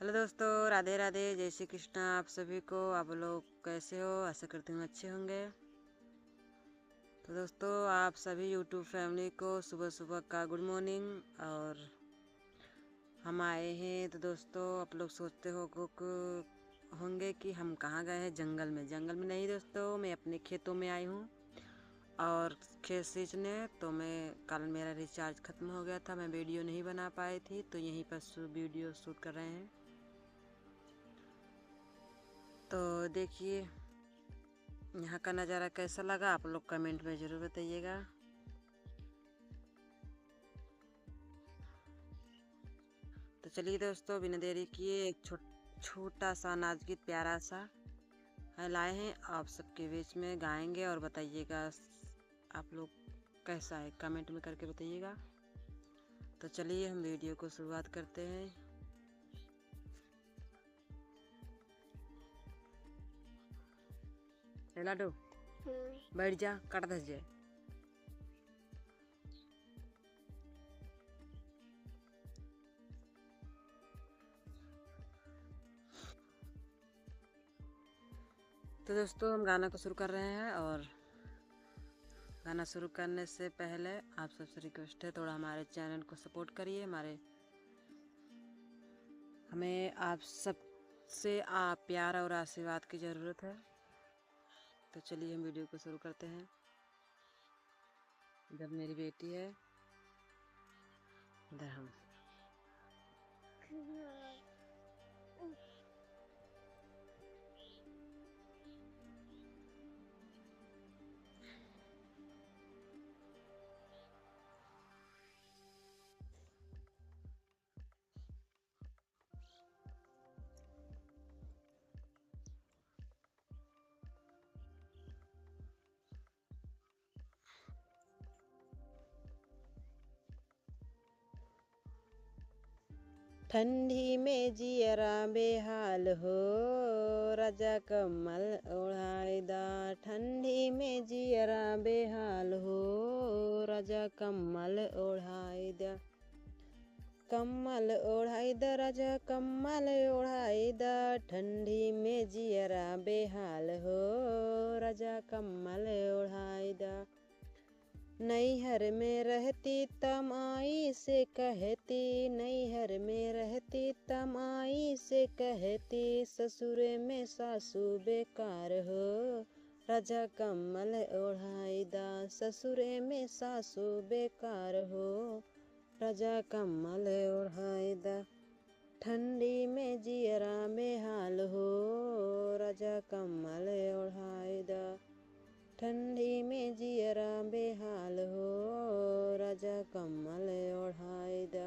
Hello दोस्तों, राधे राधे, जय श्री कृष्णा। आप सभी को, आप लोग कैसे हो? आशा करती हूँ अच्छे होंगे। तो दोस्तों, आप सभी यूट्यूब फैमिली को सुबह सुबह का गुड मॉर्निंग। और हम आए हैं तो दोस्तों, आप लोग सोचते होंगे कि हम कहाँ गए हैं। जंगल में नहीं दोस्तों, मैं अपने खेतों में आई हूँ और खेत सींचने। तो मैं कल मेरा रिचार्ज ख़त्म हो गया था, मैं वीडियो नहीं बना पाई थी, तो यहीं पर वीडियो शूट कर रहे हैं। तो देखिए यहाँ का नज़ारा कैसा लगा, आप लोग कमेंट में ज़रूर बताइएगा। तो चलिए दोस्तों, बिना देरी किए एक छोटा सा नाच गीत प्यारा सा लाए हैं, आप सबके बीच में गाएंगे और बताइएगा आप लोग कैसा है, कमेंट में करके बताइएगा। तो चलिए हम वीडियो को शुरुआत करते हैं। लाडो बैठ जा, कट धस जाए। तो दोस्तों, हम गाना को शुरू कर रहे हैं और गाना शुरू करने से पहले आप सबसे रिक्वेस्ट है, थोड़ा हमारे चैनल को सपोर्ट करिए। हमें आप सबसे प्यार और आशीर्वाद की ज़रूरत है। तो चलिए हम वीडियो को शुरू करते हैं। इधर मेरी बेटी है, इधर हम। ठंडी में जियरा बेहाल हो, राजा कम्बल ओढ़ाई दा। ठंडी में जियरा बेहाल हो, राजा कम्बल ओढ़ाई दा। कम्बल ओढ़ाई दा राजा, कम्बल ओढ़ाई दा। ठंडी में जियरा बेहाल हो, राजा कम्बल ओढ़ाई दा। नैहर में रहती तमाई से कहती, नैहर में रहती तमाई से कहती, ससुर में सासू बेकार हो, राजा कम्बल ओढ़ाई दा। ससुर में सासू बेकार हो, राजा कम्बल ओढ़ाई दा। ठंडी में जियरा बेहाल हो, राजा कम्बल ओढ़ाई दा। ठंडी में जियरा बेहाल हो, राजा कम्बल ओढ़ाई दा।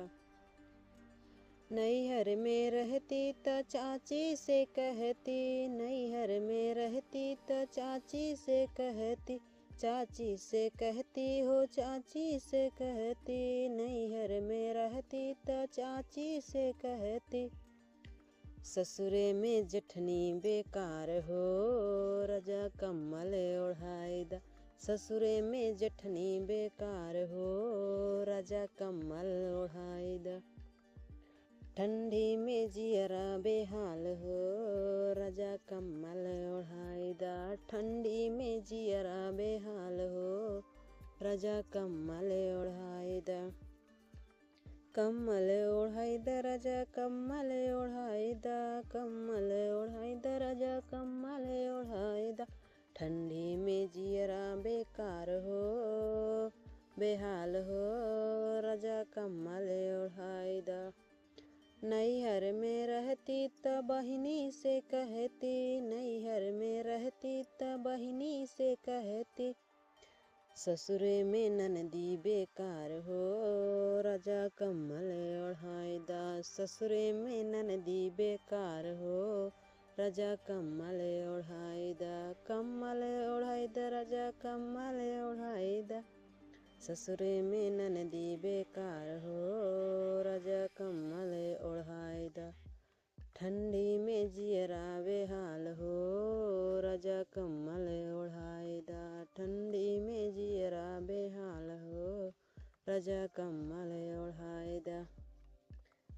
नैहर में रहती त चाची से कहती, नैहर में रहती त चाची से कहती, चाची से कहती हो, चाची से कहती। नैहर में रहती त चाची से कहती, ससुरे में जेठनी बेकार हो, राजा कम्बल ओढ़ाई दा। ससुरे में जेठनी बेकार हो, राजा कम्बल ओढ़ाई दा। ठंडी में जियरा बेहाल हो, राजा कम्बल ओढ़ाई दा। ठंडी में जियरा बेहाल हो, राजा कम्बल ओढ़ाई दा। कम्बल ओढ़ाई दा राजा, कम्बल ओढ़ाई दा। कम्बल ओढ़ाई दा राजा, कम्बल ओढ़ाई दा। ठंडी में जियरा बेकार हो, बेहाल हो, राजा कम्बल ओढ़ाई दा। नैहर में रहती त बहिनी से कहती, नैहर में रहती त बहिनी से कहती, ससुरे में ननदी बेकार हो, राजा कम्बल ओढ़ाई दा। ससुरे में ननदी बेकार हो, राजा कम्बल ओढ़ाई दा। कम्बल ओढ़ाई दा राजा, कम्बल ओढ़ाई दा। ससुरे में ननदी बेकार हो, राजा कम्बल ओढ़ाई दा। ठंडी में जियरा बेहाल हो, राजा कम्बल ओढ़ाई दा। ठंडी में जियरा बेहाल हो, राजा कम्बल ओढ़ाई दा।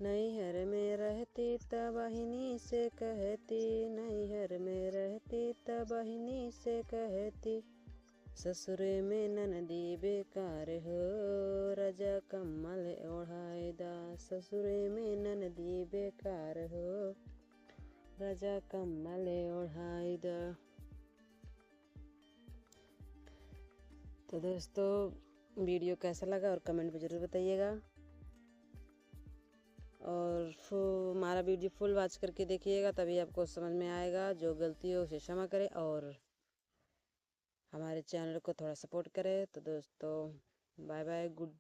नैहर में रहती त त बहिनी से कहती, नैहर में रहती त बहिनी से कहती, ससुरे में ननदी बेकार हो, राजा कम्बल ओढ़ाए दा। ससुरे में ननदी बेकार हो, राजा कम्बल ओढ़ाए दा। तो दोस्तों वीडियो कैसा लगा और कमेंट में ज़रूर बताइएगा। और हमारा वीडियो फुल वॉच करके देखिएगा, तभी आपको समझ में आएगा। जो गलती हो उसे क्षमा करें और हमारे चैनल को थोड़ा सपोर्ट करें। तो दोस्तों बाय बाय, गुड।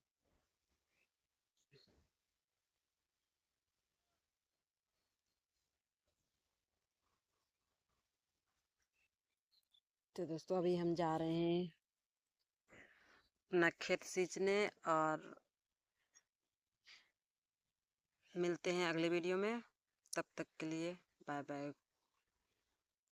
तो दोस्तों अभी हम जा रहे हैं अपना खेत सींचने, और मिलते हैं अगले वीडियो में। तब तक के लिए बाय बाय।